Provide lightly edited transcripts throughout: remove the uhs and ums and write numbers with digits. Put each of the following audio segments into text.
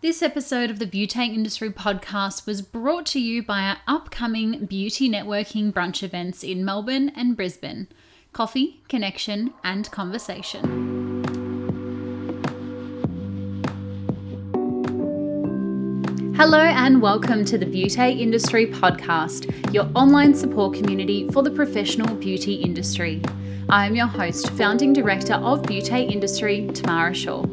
This episode of the Beauty Industry Podcast was brought to you by our upcoming beauty networking brunch events in Melbourne and Brisbane. Coffee, connection, and conversation. Hello and welcome to the Beauty Industry Podcast, your online support community for the professional beauty industry. I am your host, founding director of Beauty Industry, Tamara Shaw.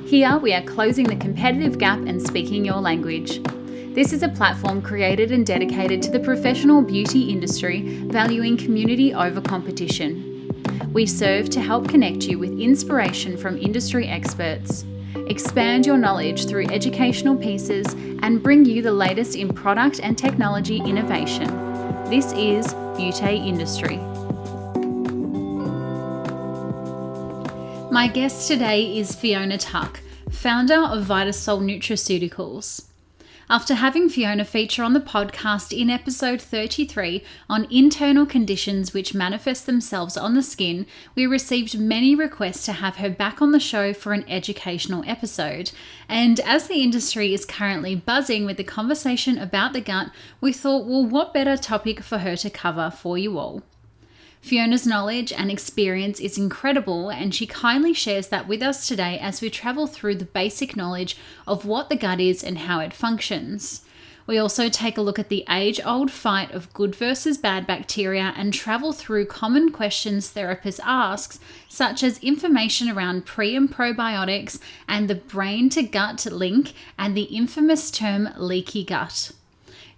Here we are closing the competitive gap and speaking your language. This is a platform created and dedicated to the professional beauty industry, valuing community over competition. We serve to help connect you with inspiration from industry experts, expand your knowledge through educational pieces, and bring you the latest in product and technology innovation. This is Beauty Industry. My guest today is Fiona Tuck, founder of Vita-sol nutraceuticals. After having Fiona feature on the podcast in episode 33 on internal conditions which manifest themselves on the skin, we received many requests to have her back on the show for an educational episode. And as the industry is currently buzzing with the conversation about the gut, we thought, well, what better topic for her to cover for you all? Fiona's knowledge and experience is incredible, and she kindly shares that with us today as we travel through the basic knowledge of what the gut is and how it functions. We also take a look at the age-old fight of good versus bad bacteria and travel through common questions therapists ask, such as information around pre- and probiotics and the brain-to-gut link and the infamous term leaky gut.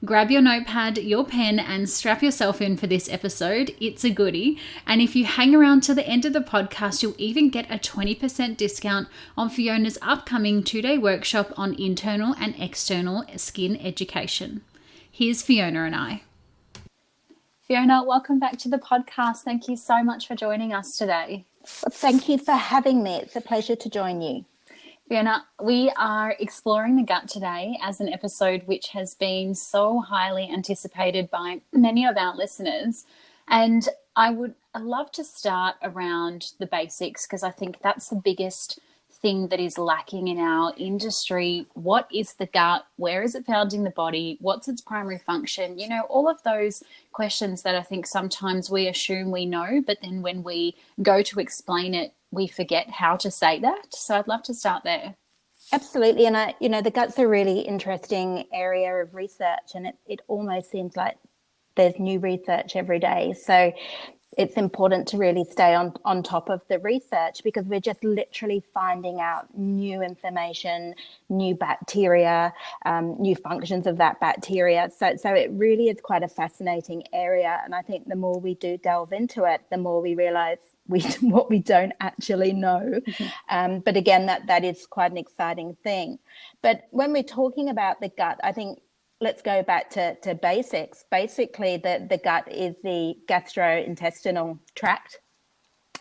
Grab your notepad, your pen, and strap yourself in for this episode. It's a goodie. And if you hang around to the end of the podcast, you'll even get a 20% discount on Fiona's upcoming 2-day workshop on internal and external skin education. Here's Fiona and I. Fiona, welcome back to the podcast. Thank you so much for joining us today. Well, thank you for having me. It's a pleasure to join you. Fiona, we are exploring the gut today as an episode which has been so highly anticipated by many of our listeners. And I would love to start around the basics because I think that's the biggest thing that is lacking in our industry. What is the gut? Where is it found in the body? What's its primary function? You know, all of those questions that I think sometimes we assume we know, but then when we go to explain it, we forget how to say that. So I'd love to start there. Absolutely. And the gut's a really interesting area of research, and it almost seems like there's new research every day. So it's important to really stay on top of the research because we're just literally finding out new information, new bacteria, new functions of that bacteria. So it really is quite a fascinating area. And I think the more we do delve into it, the more we realize what we don't actually know. Mm-hmm. But again, that is quite an exciting thing. But when we're talking about the gut, I think let's go back to basics. Basically, the gut is the gastrointestinal tract.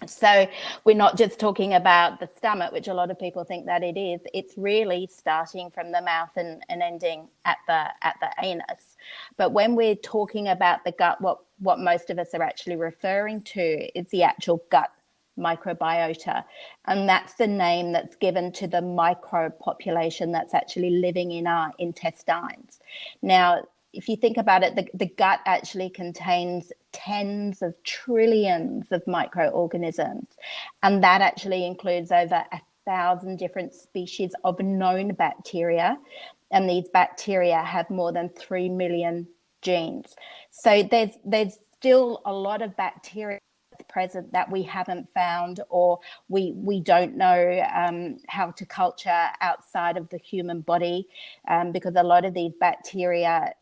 So we're not just talking about the stomach, which a lot of people think that it is. It's really starting from the mouth and ending at the anus. But when we're talking about the gut, what most of us are actually referring to is the actual gut microbiota. And that's the name that's given to the microbe population that's actually living in our intestines. Now, if you think about it, the gut actually contains tens of trillions of microorganisms. And that actually includes over 1,000 different species of known bacteria. And these bacteria have more than 3 million genes. So there's still a lot of bacteria present that we haven't found, or we don't know how to culture outside of the human body, because a lot of these bacteria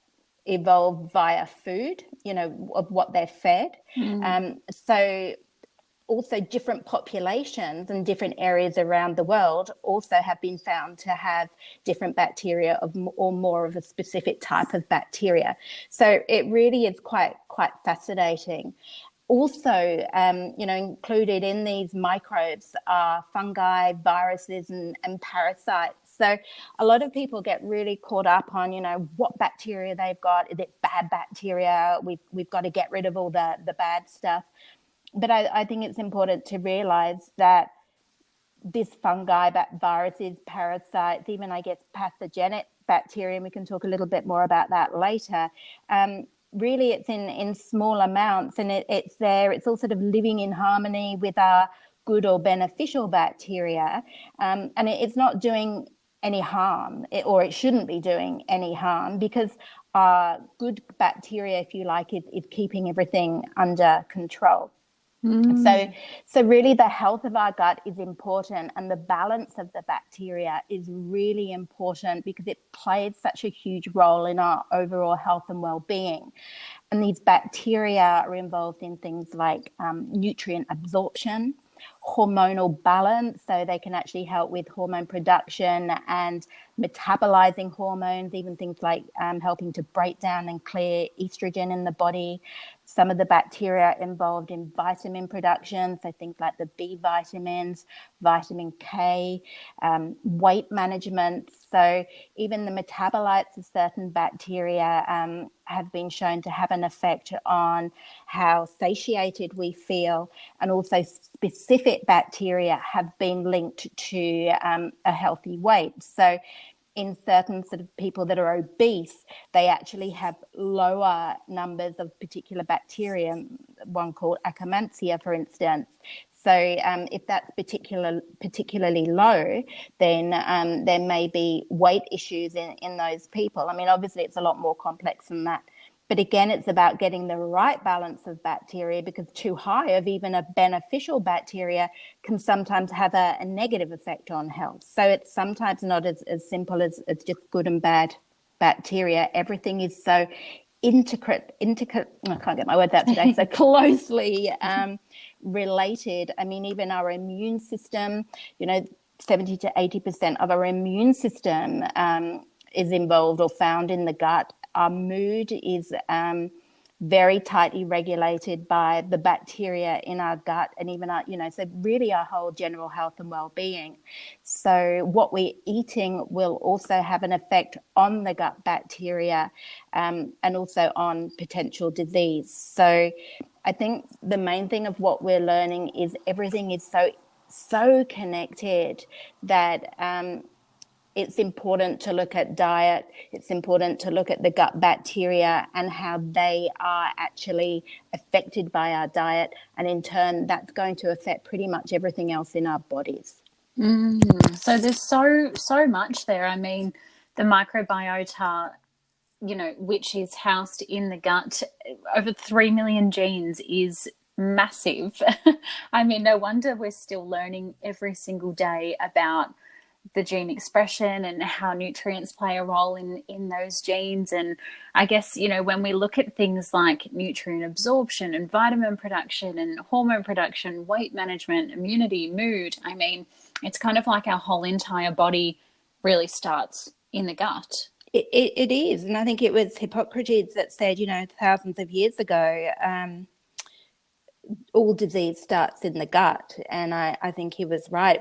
evolved via food, of what they're fed. So also different populations and different areas around the world also have been found to have different bacteria or more of a specific type of bacteria. So it really is quite fascinating. Also, included in these microbes are fungi, viruses, and parasites. So a lot of people get really caught up on, what bacteria they've got. Is it bad bacteria? We've got to get rid of all the bad stuff. But I think it's important to realize that this fungi, viruses, parasites, even I guess pathogenic bacteria, and we can talk a little bit more about that later. Really, it's in small amounts, and it's there. It's all sort of living in harmony with our good or beneficial bacteria, and it's not doing any harm, or it shouldn't be doing any harm, because good bacteria, if you like, is keeping everything under control. So really the health of our gut is important, and the balance of the bacteria is really important, because it plays such a huge role in our overall health and well-being. And these bacteria are involved in things like nutrient absorption, hormonal balance, so they can actually help with hormone production and metabolizing hormones, even things like helping to break down and clear estrogen in the body. Some of the bacteria involved in vitamin production, so things like the B vitamins, vitamin K, weight management. So even the metabolites of certain bacteria have been shown to have an effect on how satiated we feel, and also specific bacteria have been linked to a healthy weight. So in certain sort of people that are obese, they actually have lower numbers of particular bacteria, one called Akkermansia, for instance. So if that's particularly low, then there may be weight issues in those people. I mean, obviously, it's a lot more complex than that. But again, it's about getting the right balance of bacteria, because too high of even a beneficial bacteria can sometimes have a negative effect on health. So it's sometimes not as simple as just good and bad bacteria. Everything is so intricate, I can't get my words out today, so closely related. I mean, even our immune system, 70 to 80% of our immune system is involved or found in the gut. Our mood is very tightly regulated by the bacteria in our gut, and even our, so really our whole general health and well-being. So what we're eating will also have an effect on the gut bacteria, and also on potential disease. So I think the main thing of what we're learning is everything is so connected that it's important to look at diet. It's important to look at the gut bacteria and how they are actually affected by our diet. And in turn, that's going to affect pretty much everything else in our bodies. So there's so much there. I mean, the microbiota, which is housed in the gut, over 3 million genes, is massive. I mean, no wonder we're still learning every single day about the gene expression and how nutrients play a role in those genes. And I guess, when we look at things like nutrient absorption and vitamin production and hormone production, weight management, immunity, mood, I mean, it's kind of like our whole entire body really starts in the gut. It is. And I think it was Hippocrates that said, thousands of years ago, all disease starts in the gut. And I think he was right.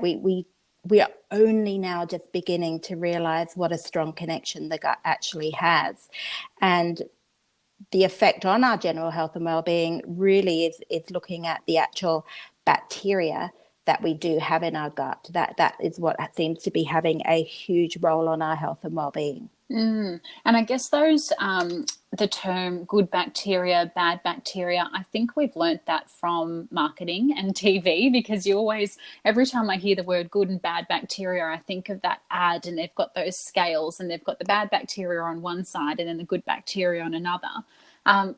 We are only now just beginning to realize what a strong connection the gut actually has. And the effect on our general health and well-being really is looking at the actual bacteria that we do have in our gut. That is what seems to be having a huge role on our health and well-being. And I guess those, the term good bacteria, bad bacteria, I think we've learnt that from marketing and TV, because every time I hear the word good and bad bacteria, I think of that ad, and they've got those scales, and they've got the bad bacteria on one side and then the good bacteria on another.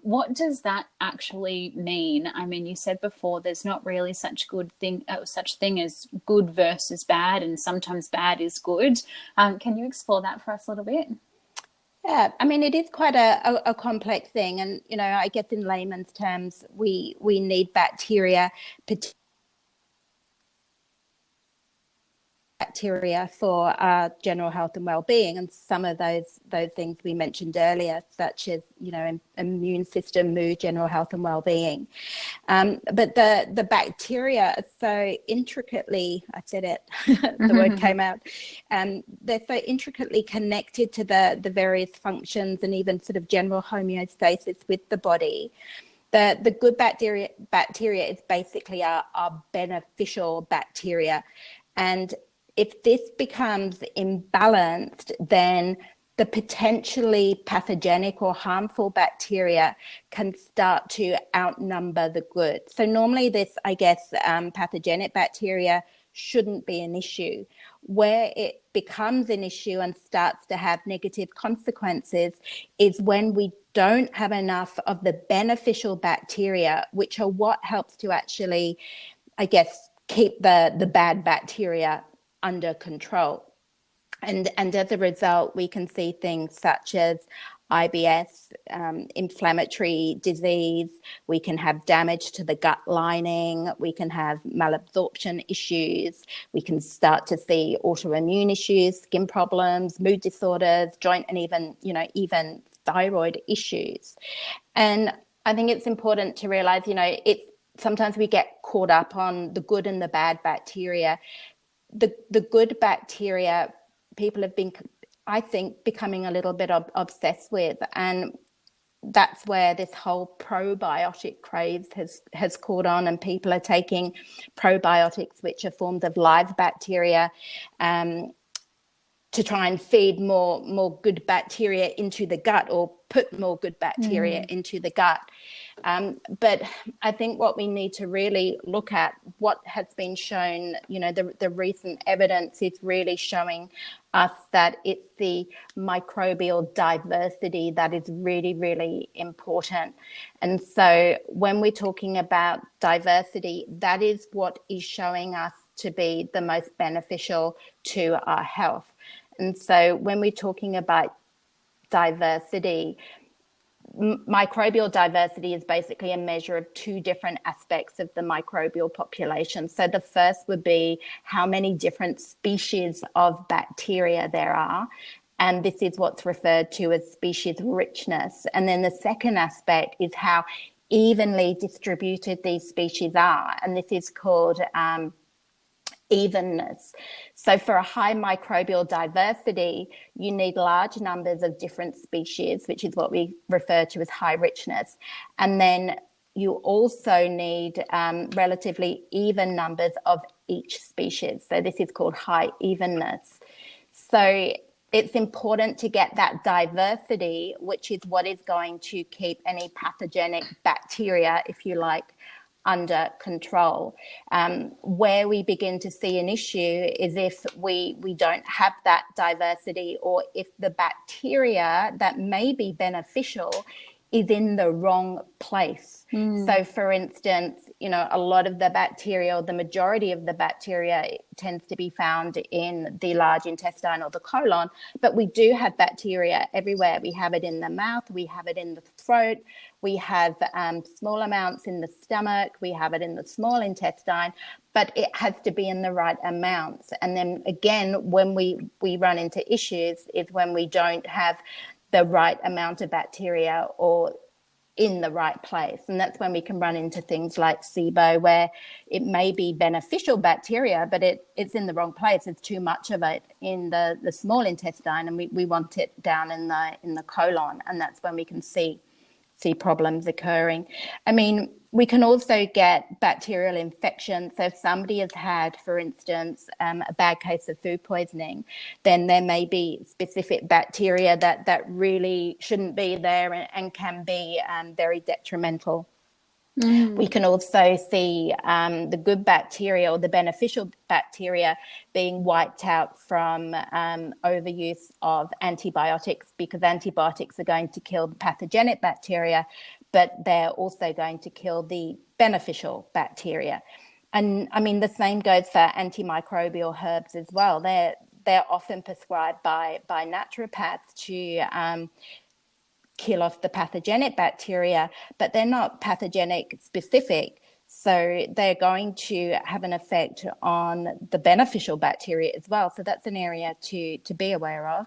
What does that actually mean? I mean, you said before there's not really such thing as good versus bad, and sometimes bad is good. Can you explore that for us a little bit? Yeah, I mean, it is quite a complex thing. And, I guess in layman's terms, we need bacteria for our general health and well-being, and some of those things we mentioned earlier, such as immune system, mood, general health and well-being. But the bacteria are so intricately, I said it, the word came out, they're so intricately connected to the various functions and even sort of general homeostasis with the body. The good bacteria is basically our beneficial bacteria. And if this becomes imbalanced, then the potentially pathogenic or harmful bacteria can start to outnumber the good. So normally this, I guess, pathogenic bacteria shouldn't be an issue. Where it becomes an issue and starts to have negative consequences is when we don't have enough of the beneficial bacteria, which are what helps to actually, I guess, keep the bad bacteria under control. And as a result, we can see things such as IBS, inflammatory disease. We can have damage to the gut lining. We can have malabsorption issues. We can start to see autoimmune issues, skin problems, mood disorders, joint, and even thyroid issues. And I think it's important to realize, sometimes we get caught up on the good and the bad bacteria. The good bacteria, people have been, I think, becoming a little bit obsessed with, and that's where this whole probiotic craze has caught on, and people are taking probiotics, which are forms of live bacteria, to try and feed more good bacteria into the gut, or put more good bacteria into the gut. But I think what we need to really look at, what has been shown, the recent evidence is really showing us that it's the microbial diversity that is really, really important. And so when we're talking about diversity, that is what is showing us to be the most beneficial to our health. And so when we're talking about diversity, microbial diversity is basically a measure of two different aspects of the microbial population. So the first would be how many different species of bacteria there are. And this is what's referred to as species richness. And then the second aspect is how evenly distributed these species are. And this is called evenness. So for a high microbial diversity, you need large numbers of different species, which is what we refer to as high richness. And then you also need relatively even numbers of each species. So this is called high evenness. So it's important to get that diversity, which is what is going to keep any pathogenic bacteria, if you like, under control. Where we begin to see an issue is if we don't have that diversity, or if the bacteria that may be beneficial is in the wrong place. So for instance, a lot of the bacteria, or the majority of the bacteria, tends to be found in the large intestine or the colon, but we do have bacteria everywhere. We have it in the mouth, we have it in the throat, we have small amounts in the stomach, we have it in the small intestine, but it has to be in the right amounts. And then again, when we run into issues is when we don't have the right amount of bacteria or in the right place. And that's when we can run into things like SIBO, where it may be beneficial bacteria, but it's in the wrong place. There's too much of it in the small intestine, and we want it down in the colon. And that's when we can see problems occurring. I mean, we can also get bacterial infections. So if somebody has had, for instance, a bad case of food poisoning, then there may be specific bacteria that really shouldn't be there and can be very detrimental. We can also see the good bacteria, or the beneficial bacteria, being wiped out from overuse of antibiotics, because antibiotics are going to kill the pathogenic bacteria, but they're also going to kill the beneficial bacteria. And I mean, the same goes for antimicrobial herbs as well. They're often prescribed by naturopaths to kill off the pathogenic bacteria, but they're not pathogenic specific. So they're going to have an effect on the beneficial bacteria as well. So that's an area to be aware of.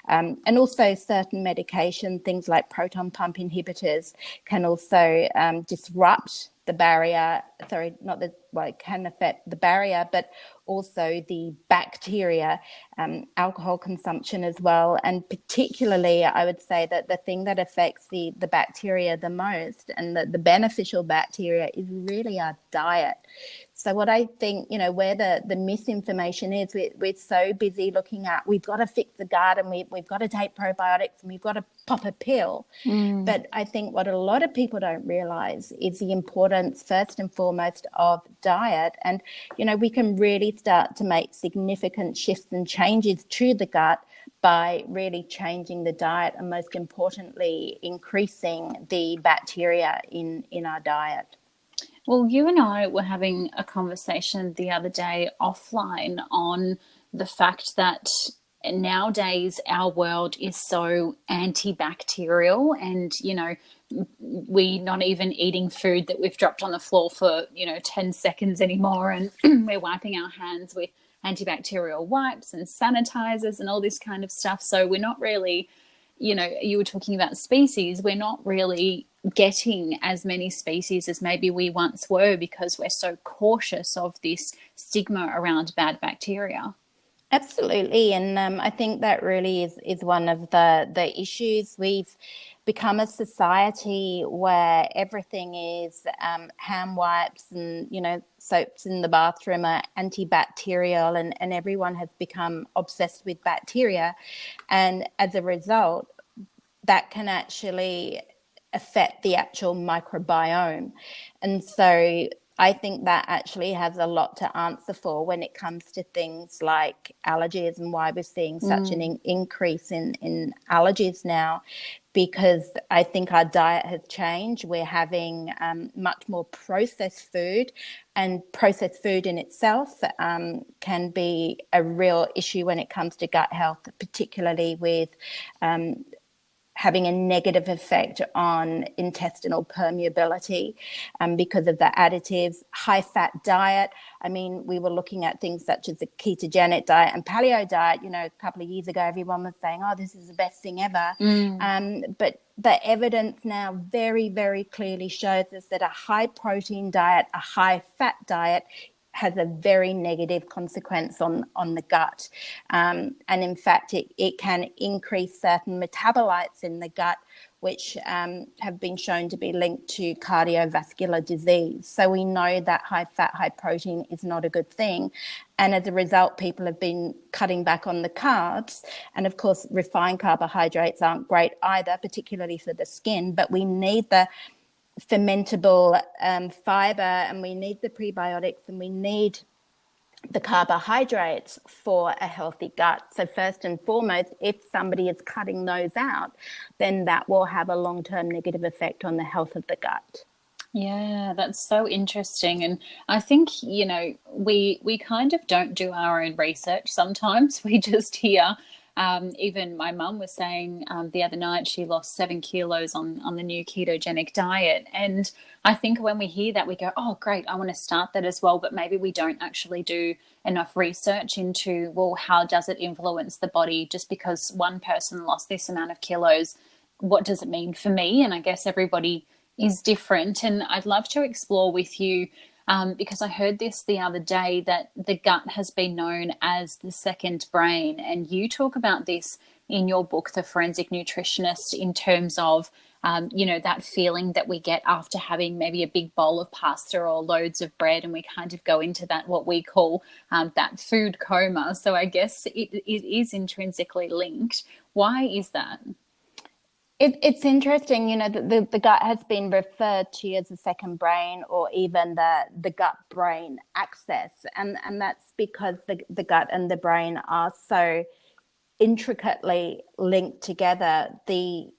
And also certain medication, things like proton pump inhibitors, can also disrupt the barrier. It can affect the barrier, but also the bacteria, alcohol consumption as well. And particularly, I would say that the thing that affects the bacteria the most, and the beneficial bacteria, is really our diet. So what I think, where the misinformation is, we're so busy looking at, we've got to fix the gut and we've got to take probiotics and we've got to pop a pill. But I think what a lot of people don't realize is the importance, first and foremost, of diet. And, we can really start to make significant shifts and changes to the gut by really changing the diet and, most importantly, increasing the bacteria in our diet. Well, you and I were having a conversation the other day offline on the fact that nowadays our world is so antibacterial, and we're not even eating food that we've dropped on the floor for 10 seconds anymore, and we're wiping our hands with antibacterial wipes and sanitizers and all this kind of stuff. So we're not really, you were talking about species, we're not really getting as many species as maybe we once were, because we're so cautious of this stigma around bad bacteria. Absolutely. And I think that really is one of the issues. We've become a society where everything is hand wipes and, soaps in the bathroom are antibacterial, and everyone has become obsessed with bacteria. And as a result, that can actually affect the actual microbiome. And so I think that actually has a lot to answer for when it comes to things like allergies, and why we're seeing such an increase in allergies now, because I think our diet has changed. We're having much more processed food, and processed food in itself can be a real issue when it comes to gut health, particularly with having a negative effect on intestinal permeability because of the additives. High fat diet. I mean, we were looking at things such as the ketogenic diet and paleo diet. A couple of years ago, everyone was saying, oh, this is the best thing ever. But the evidence now very, very clearly shows us that a high protein diet, a high fat diet, has a very negative consequence on the gut. And in fact, it can increase certain metabolites in the gut, which have been shown to be linked to cardiovascular disease. So we know that high fat, high protein is not a good thing. And as a result, people have been cutting back on the carbs. And of course, refined carbohydrates aren't great either, particularly for the skin, but we need the fermentable fiber, and we need the prebiotics, and we need the carbohydrates for a healthy gut. So first and foremost, if somebody is cutting those out, then that will have a long-term negative effect on the health of the gut. Yeah, that's so interesting. And I think, we kind of don't do our own research sometimes. We just hear, even my mum was saying the other night she lost 7 kilos on the new ketogenic diet. And I think when we hear that, we go, oh, great, I want to start that as well. But maybe we don't actually do enough research into, well, how does it influence the body? Just because one person lost this amount of kilos, what does it mean for me? And I guess everybody is different. And I'd love to explore with you, because I heard this the other day, that the gut has been known as the second brain. And you talk about this in your book, The Forensic Nutritionist, in terms of, that feeling that we get after having maybe a big bowl of pasta or loads of bread, and we kind of go into that, what we call that food coma. So I guess it is intrinsically linked. Why is that? It's interesting, the gut has been referred to as the second brain, or even the gut-brain axis. And that's because the gut and the brain are so intricately linked together. The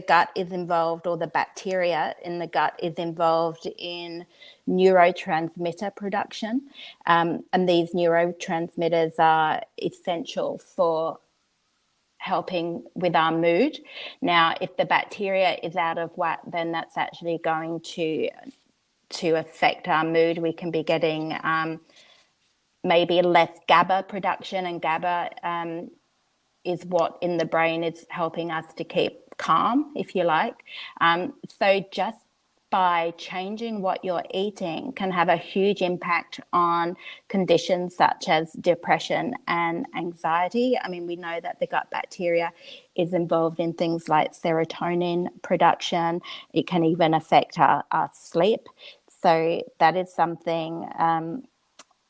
gut is involved, or the bacteria in the gut is involved in neurotransmitter production. And these neurotransmitters are essential for helping with our mood. Now, if the bacteria is out of whack, then that's actually going to affect our mood. We can be getting maybe less GABA production, and GABA is what in the brain is helping us to keep calm, if you like. So just by changing what you're eating can have a huge impact on conditions such as depression and anxiety. I mean, we know that the gut bacteria is involved in things like serotonin production. It can even affect our sleep. So that is something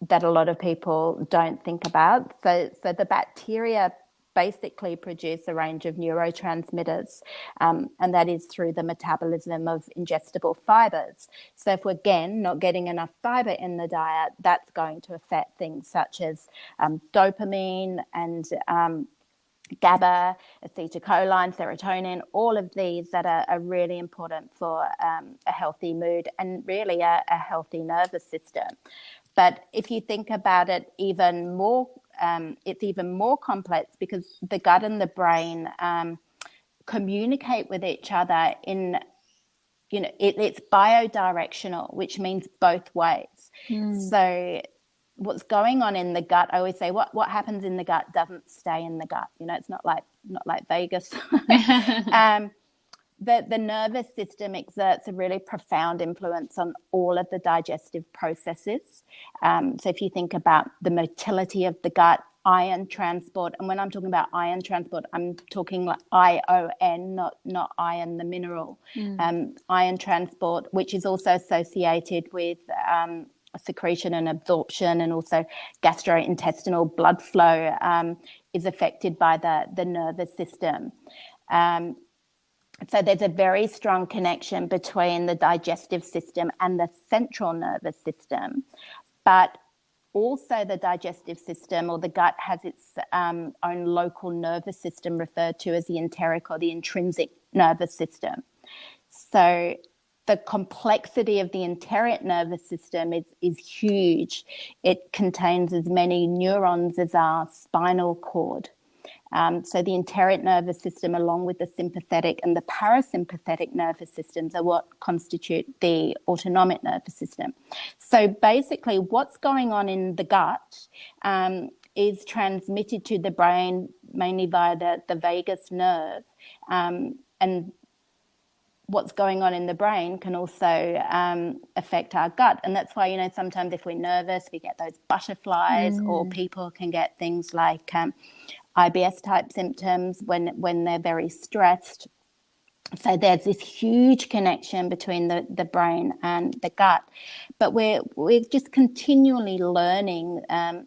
that a lot of people don't think about. So the bacteria basically produce a range of neurotransmitters, and that is through the metabolism of ingestible fibers. So if we're, again, not getting enough fiber in the diet, that's going to affect things such as dopamine and GABA, acetylcholine, serotonin, all of these that are really important for a healthy mood and really a healthy nervous system. But if you think about it even more, it's even more complex because the gut and the brain communicate with each other in, it's biodirectional, which means both ways. So what's going on in the gut, I always say what happens in the gut doesn't stay in the gut. It's not like Vegas. The nervous system exerts a really profound influence on all of the digestive processes. So if you think about the motility of the gut, ion transport, and when I'm talking about ion transport, I'm talking like ION, not iron, the mineral. Ion transport, which is also associated with secretion and absorption, and also gastrointestinal blood flow is affected by the nervous system. So there's a very strong connection between the digestive system and the central nervous system. But also the digestive system, or the gut, has its own local nervous system referred to as the enteric or the intrinsic nervous system. So the complexity of the enteric nervous system is huge. It contains as many neurons as our spinal cord. So the enteric nervous system, along with the sympathetic and the parasympathetic nervous systems, are what constitute the autonomic nervous system. So basically what's going on in the gut is transmitted to the brain mainly via the vagus nerve, and what's going on in the brain can also affect our gut. And that's why, sometimes if we're nervous, we get those butterflies, or people can get things like IBS type symptoms when they're very stressed. So there's this huge connection between the brain and the gut. But we're just continually learning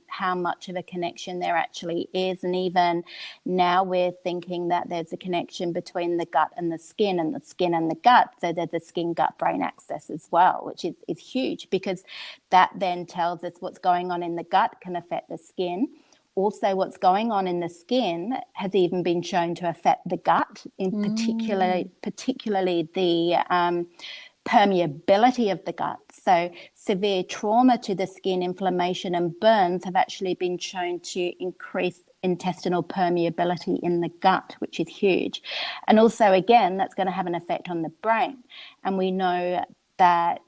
how much of a connection there actually is. And even now we're thinking that there's a connection between the gut and the skin, and the skin and the gut. So there's a skin-gut-brain axis as well, which is huge, because that then tells us what's going on in the gut can affect the skin. Also, what's going on in the skin has even been shown to affect the gut, in particularly the permeability of the gut. So severe trauma to the skin, inflammation and burns have actually been shown to increase intestinal permeability in the gut, which is huge. And also, again, that's going to have an effect on the brain. And we know that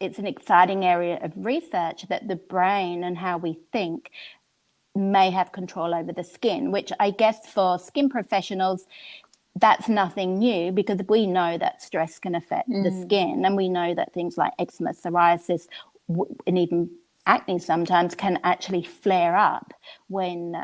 it's an exciting area of research that the brain and how we think may have control over the skin, which I guess for skin professionals, that's nothing new, because we know that stress can affect the skin, and we know that things like eczema, psoriasis, and even acne sometimes can actually flare up when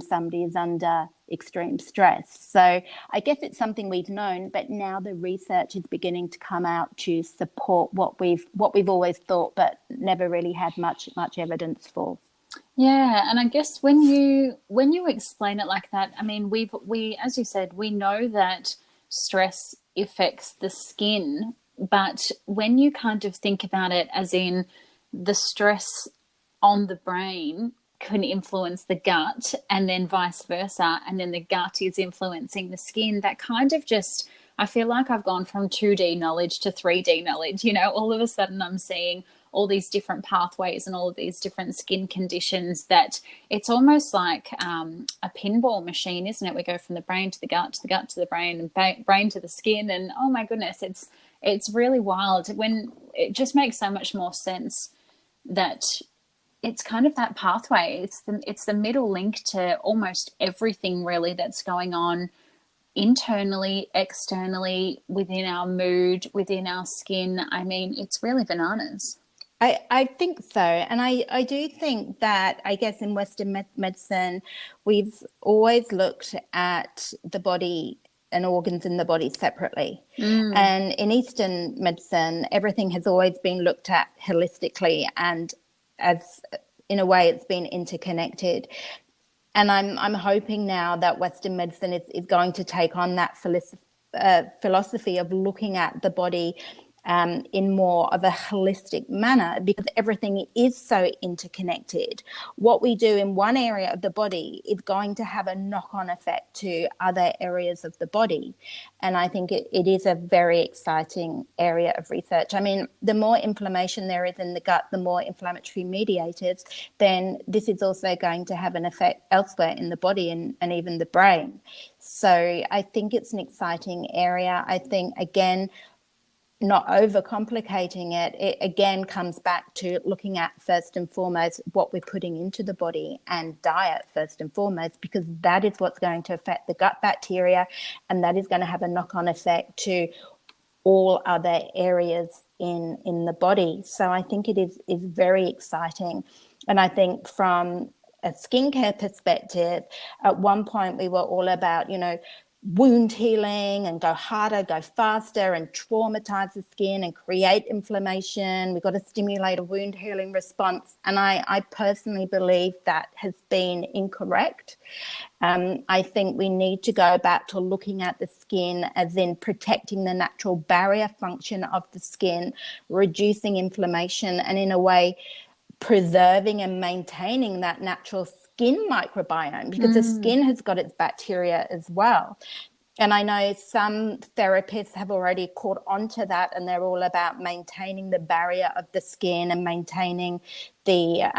somebody is under extreme stress. So I guess it's something we've known, but now the research is beginning to come out to support what we've always thought, but never really had much evidence for. Yeah, and I guess when you explain it like that, I mean, we as you said, we know that stress affects the skin, but when you kind of think about it as in the stress on the brain can influence the gut, and then vice versa, and then the gut is influencing the skin, that kind of just, I feel like I've gone from 2D knowledge to 3D knowledge. All of a sudden I'm seeing all these different pathways and all of these different skin conditions, that it's almost like a pinball machine, isn't it? We go from the brain to the gut, to the gut to the brain, and brain to the skin, and oh my goodness, it's really wild. When it just makes so much more sense that it's kind of that pathway. It's the middle link to almost everything really that's going on internally, externally, within our mood, within our skin. I mean, it's really bananas. I think so. And I do think that, I guess, in Western medicine, we've always looked at the body and organs in the body separately. And in Eastern medicine, everything has always been looked at holistically, and as in a way it's been interconnected. And I'm hoping now that Western medicine is going to take on that philosophy of looking at the body in more of a holistic manner, because everything is so interconnected. What we do in one area of the body is going to have a knock-on effect to other areas of the body. And I think it is a very exciting area of research. I mean, the more inflammation there is in the gut, the more inflammatory mediators, then this is also going to have an effect elsewhere in the body and even the brain. So I think it's an exciting area. I think, again, not overcomplicating it again comes back to looking at first and foremost what we're putting into the body, and diet first and foremost, because that is what's going to affect the gut bacteria, and that is going to have a knock-on effect to all other areas in the body. So I think it is very exciting. And I think from a skincare perspective, at one point we were all about, wound healing and go harder, go faster, and traumatize the skin and create inflammation. We've got to stimulate a wound healing response. And I personally believe that has been incorrect. I think we need to go back to looking at the skin as in protecting the natural barrier function of the skin, reducing inflammation, and in a way preserving and maintaining that natural skin microbiome, because the skin has got its bacteria as well. And I know some therapists have already caught on to that, and they're all about maintaining the barrier of the skin and maintaining the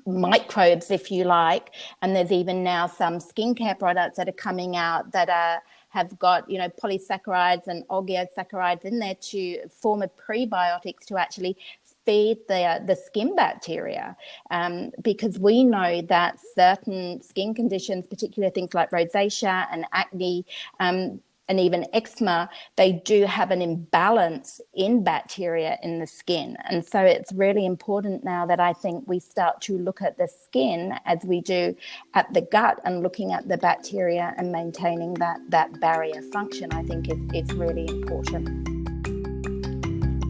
microbes, if you like. And there's even now some skincare products that are coming out that have got, polysaccharides and oligosaccharides in there to form a prebiotics to actually feed the skin bacteria, because we know that certain skin conditions, particularly things like rosacea and acne, and even eczema, they do have an imbalance in bacteria in the skin. And so it's really important now that I think we start to look at the skin as we do at the gut, and looking at the bacteria and maintaining that barrier function, I think is really important.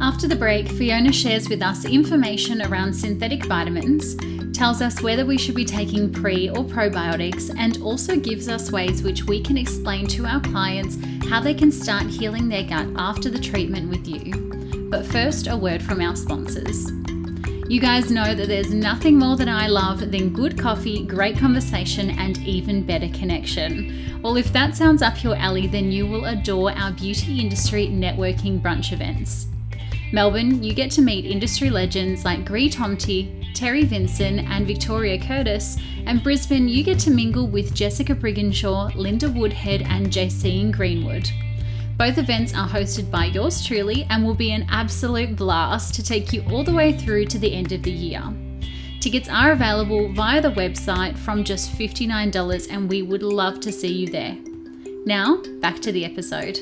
After the break, Fiona shares with us information around synthetic vitamins, tells us whether we should be taking pre or probiotics, and also gives us ways which we can explain to our clients how they can start healing their gut after the treatment with you. But first, a word from our sponsors. You guys know that there's nothing more that I love than good coffee, great conversation, and even better connection. Well, if that sounds up your alley, then you will adore our beauty industry networking brunch events. Melbourne, you get to meet industry legends like Gree Tomty, Terry Vinson, and Victoria Curtis, and Brisbane, you get to mingle with Jessica Brigginshaw, Linda Woodhead, and JC Greenwood. Both events are hosted by yours truly and will be an absolute blast to take you all the way through to the end of the year. Tickets are available via the website from just $59, and we would love to see you there. Now, back to the episode.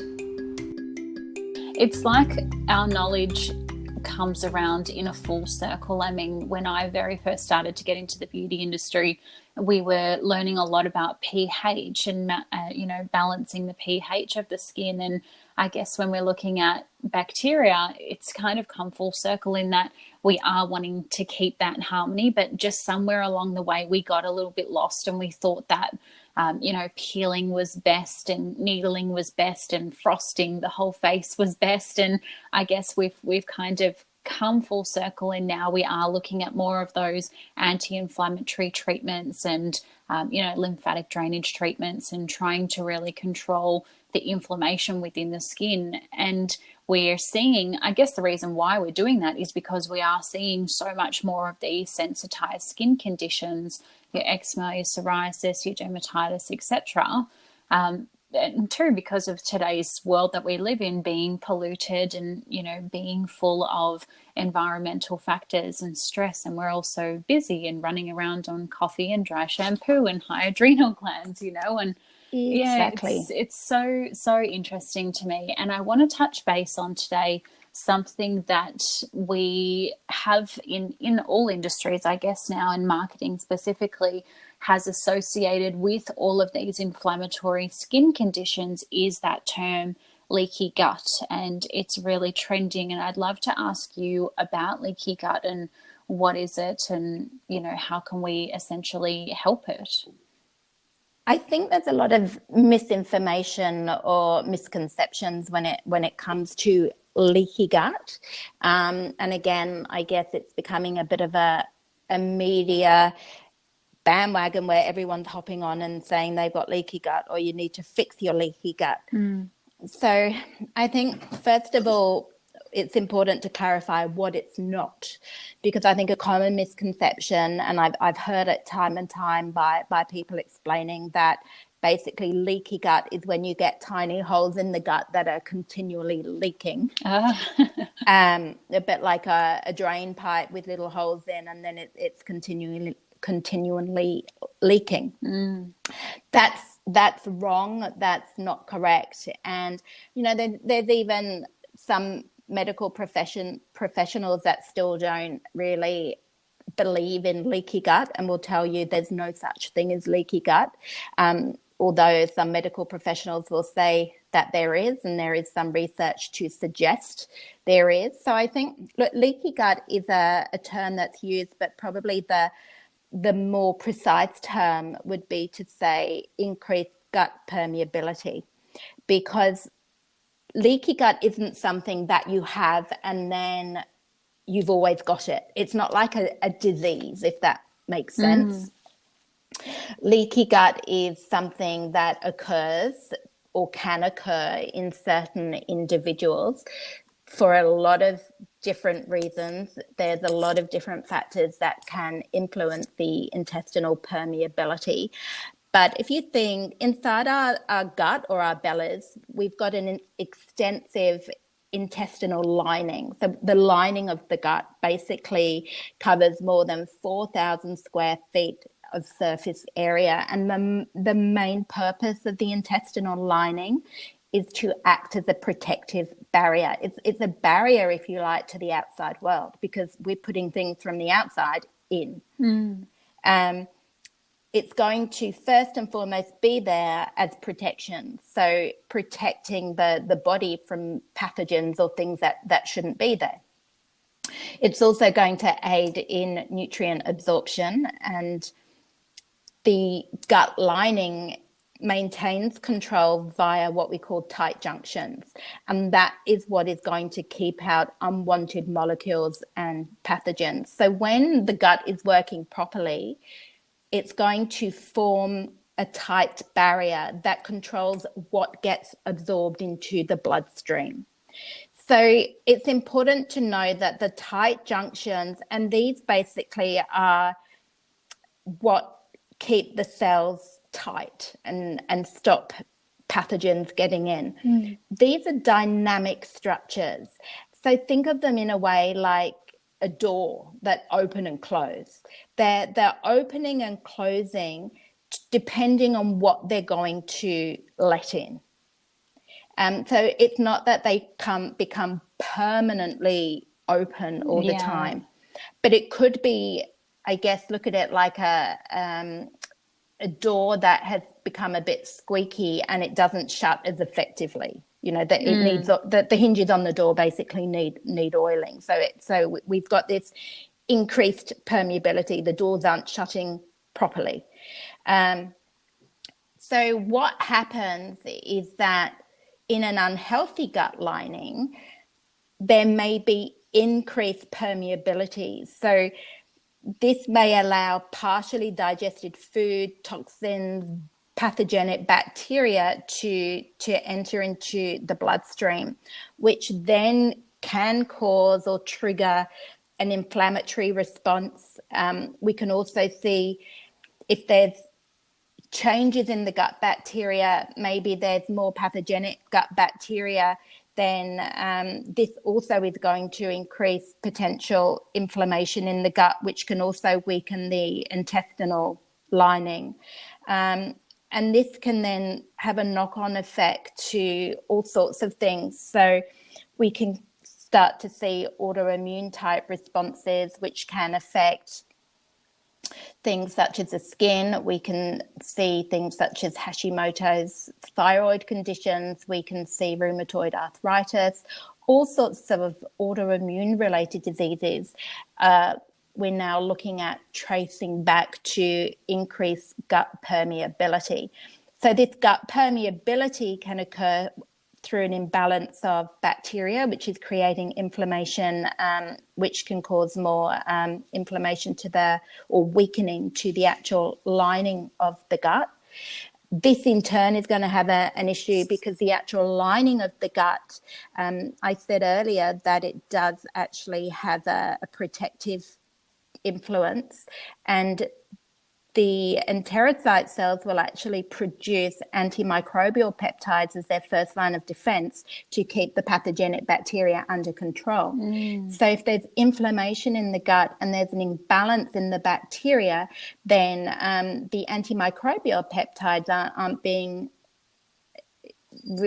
It's like our knowledge comes around in a full circle. I mean, when I very first started to get into the beauty industry, we were learning a lot about pH and, balancing the pH of the skin. And I guess when we're looking at bacteria, it's kind of come full circle in that we are wanting to keep that harmony, but just somewhere along the way, we got a little bit lost and we thought that peeling was best and needling was best and frosting the whole face was best. And I guess we've kind of come full circle, and now we are looking at more of those anti-inflammatory treatments and, lymphatic drainage treatments, and trying to really control the inflammation within the skin. And we're seeing, I guess the reason why we're doing that is because we are seeing so much more of these sensitized skin conditions, your eczema, your psoriasis, your dermatitis, etc. And two, because of today's world that we live in being polluted and, being full of environmental factors and stress. And we're also busy and running around on coffee and dry shampoo and high adrenal glands, and Exactly. Yeah, it's so interesting to me. And I want to touch base on today something that we have in all industries, I guess now, in marketing specifically, has associated with all of these inflammatory skin conditions is that term leaky gut, and it's really trending. And I'd love to ask you about leaky gut and what is it, and how can we essentially help it? I think there's a lot of misinformation or misconceptions when it comes to leaky gut, and again, I guess it's becoming a bit of a media bandwagon where everyone's hopping on and saying they've got leaky gut or you need to fix your leaky gut. So I think, first of all, it's important to clarify what it's not, because I think a common misconception, and I've heard it time and time by people explaining that basically leaky gut is when you get tiny holes in the gut that are continually leaking. A bit like a drain pipe with little holes in, and then it's continually leaking. That's wrong. That's not correct. And there's even some medical professionals that still don't really believe in leaky gut and will tell you there's no such thing as leaky gut, although some medical professionals will say that there is, and there is some research to suggest there is. So I think leaky gut is a term that's used, but probably the more precise term would be to say increased gut permeability, because leaky gut isn't something that you have and then you've always got it. It's not like a disease, if that makes sense. Leaky gut is something that occurs or can occur in certain individuals for a lot of different reasons. There's a lot of different factors that can influence the intestinal permeability. But if you think inside our gut or our bellies, we've got an extensive intestinal lining. So the lining of the gut basically covers more than 4,000 square feet of surface area. And the main purpose of the intestinal lining is to act as a protective barrier. It's a barrier, if you like, to the outside world, because we're putting things from the outside in. It's going to first and foremost be there as protection. So protecting the body from pathogens or things that shouldn't be there. It's also going to aid in nutrient absorption, and the gut lining maintains control via what we call tight junctions. And that is what is going to keep out unwanted molecules and pathogens. So when the gut is working properly, it's going to form a tight barrier that controls what gets absorbed into the bloodstream. So it's important to know that the tight junctions, and these basically are what keep the cells tight and stop pathogens getting in. These are dynamic structures. So think of them in a way like a door that open and close. They're opening and closing depending on what they're going to let in. So it's not that they become permanently open all the time, but it could be, I guess, look at it like a door that has become a bit squeaky and it doesn't shut as effectively. That it needs the hinges on the door basically need oiling. So we've got this increased permeability. The doors aren't shutting properly. So what happens is that in an unhealthy gut lining, there may be increased permeability. So this may allow partially digested food, toxins, pathogenic bacteria to enter into the bloodstream, which then can cause or trigger an inflammatory response. We can also see if there's changes in the gut bacteria, maybe there's more pathogenic gut bacteria, then this also is going to increase potential inflammation in the gut, which can also weaken the intestinal lining. And this can then have a knock-on effect to all sorts of things. So we can start to see autoimmune type responses, which can affect things such as the skin. We can see things such as Hashimoto's thyroid conditions. We can see rheumatoid arthritis, all sorts of autoimmune related diseases. We're now looking at tracing back to increased gut permeability. So this gut permeability can occur through an imbalance of bacteria, which is creating inflammation, which can cause more inflammation or weakening to the actual lining of the gut. This in turn is going to have an issue because the actual lining of the gut, I said earlier that it does actually have a protective influence, and the enterocyte cells will actually produce antimicrobial peptides as their first line of defense to keep the pathogenic bacteria under control. So if there's inflammation in the gut and there's an imbalance in the bacteria, then the antimicrobial peptides aren't being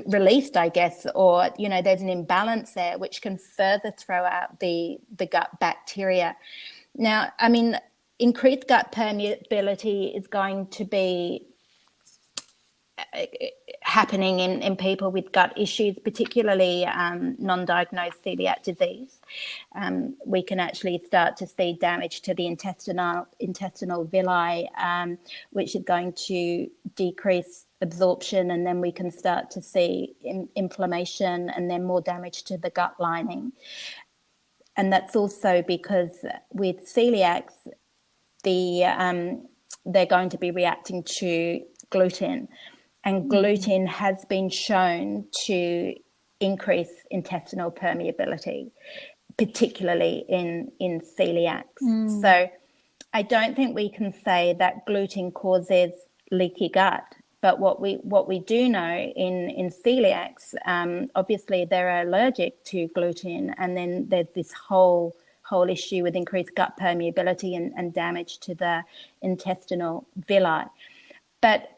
released, I guess, or, there's an imbalance there, which can further throw out the gut bacteria. Now, increased gut permeability is going to be happening in people with gut issues, particularly non-diagnosed celiac disease. We can actually start to see damage to the intestinal villi, which is going to decrease absorption, and then we can start to see inflammation and then more damage to the gut lining. And that's also because with celiacs, they're going to be reacting to gluten, and gluten has been shown to increase intestinal permeability, particularly in celiacs. So I don't think we can say that gluten causes leaky gut, but what we do know in celiacs, obviously they're allergic to gluten, and then there's this whole issue with increased gut permeability and damage to the intestinal villi. But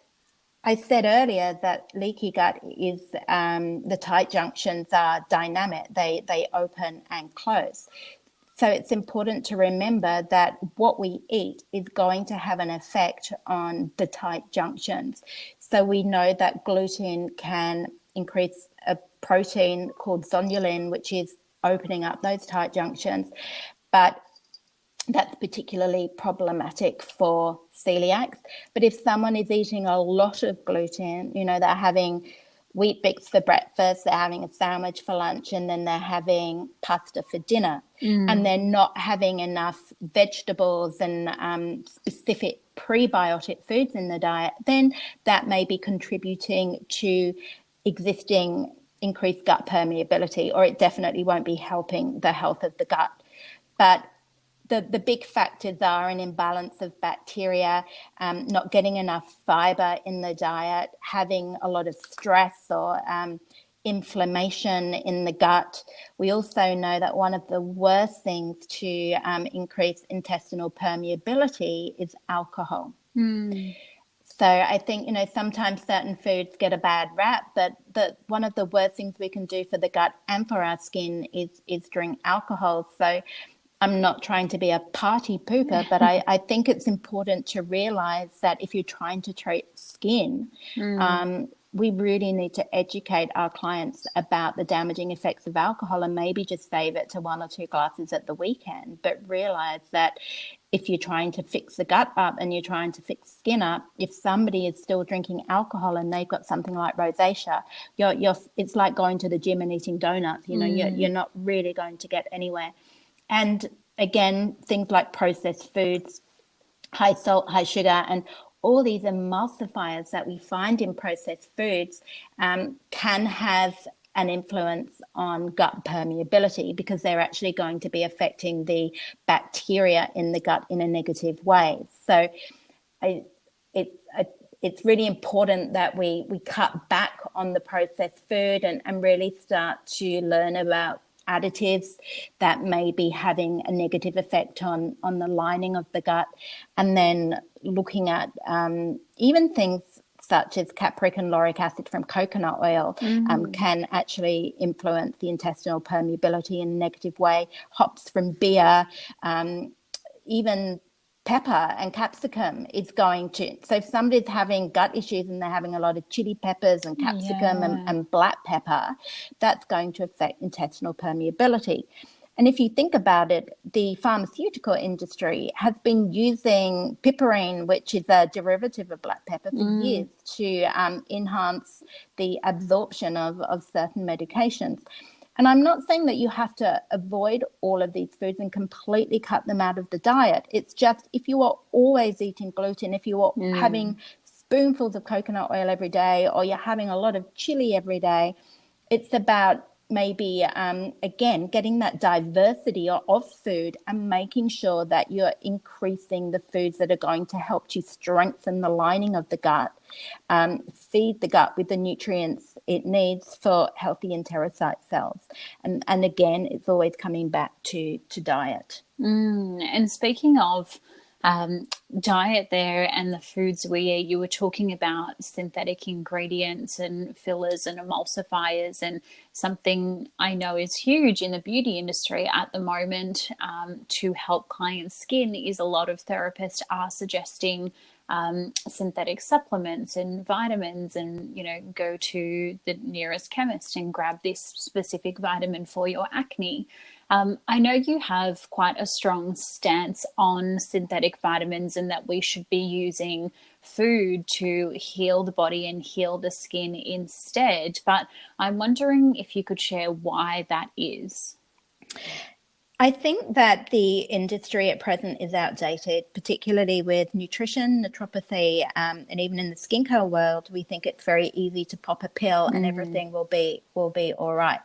I said earlier that leaky gut is the tight junctions are dynamic. They open and close. So it's important to remember that what we eat is going to have an effect on the tight junctions. So we know that gluten can increase a protein called zonulin, which is opening up those tight junctions, but that's particularly problematic for celiacs. But if someone is eating a lot of gluten, they're having Wheat Bix for breakfast, they're having a sandwich for lunch, and then they're having pasta for dinner, and they're not having enough vegetables and specific prebiotic foods in the diet, then that may be contributing to existing increased gut permeability, or it definitely won't be helping the health of the gut. But the big factors are an imbalance of bacteria, not getting enough fiber in the diet, having a lot of stress or inflammation in the gut. We also know that one of the worst things to increase intestinal permeability is alcohol. So I think, sometimes certain foods get a bad rap, but one of the worst things we can do for the gut and for our skin is drink alcohol. So I'm not trying to be a party pooper, but I think it's important to realize that if you're trying to treat skin, we really need to educate our clients about the damaging effects of alcohol, and maybe just save it to 1 or 2 glasses at the weekend, but realize that if you're trying to fix the gut up and you're trying to fix skin up, if somebody is still drinking alcohol and they've got something like rosacea, it's like going to the gym and eating donuts. You're not really going to get anywhere. And again, things like processed foods, high salt, high sugar, and all these emulsifiers that we find in processed foods can have an influence on gut permeability, because they're actually going to be affecting the bacteria in the gut in a negative way. So it's really important that we cut back on the processed food and really start to learn about additives that may be having a negative effect on the lining of the gut, and then looking at even things such as capric and lauric acid from coconut oil can actually influence the intestinal permeability in a negative way. Hops from beer, even pepper and capsicum is going to, so if somebody's having gut issues and they're having a lot of chili peppers and capsicum and black pepper, that's going to affect intestinal permeability. And if you think about it, the pharmaceutical industry has been using piperine, which is a derivative of black pepper, for years to enhance the absorption of certain medications. And I'm not saying that you have to avoid all of these foods and completely cut them out of the diet. It's just if you are always eating gluten, if you are having spoonfuls of coconut oil every day, or you're having a lot of chili every day, it's about maybe, again, getting that diversity of food and making sure that you're increasing the foods that are going to help to strengthen the lining of the gut, feed the gut with the nutrients it needs for healthy enterocyte cells. And again, it's always coming back to diet. And speaking of diet there and the foods we eat, you were talking about synthetic ingredients and fillers and emulsifiers, and something I know is huge in the beauty industry at the moment to help clients' skin is a lot of therapists are suggesting synthetic supplements and vitamins, and go to the nearest chemist and grab this specific vitamin for your acne. I know you have quite a strong stance on synthetic vitamins and that we should be using food to heal the body and heal the skin instead, but I'm wondering if you could share why that is. I think that the industry at present is outdated, particularly with nutrition, naturopathy, and even in the skincare world, we think it's very easy to pop a pill and everything will be all right.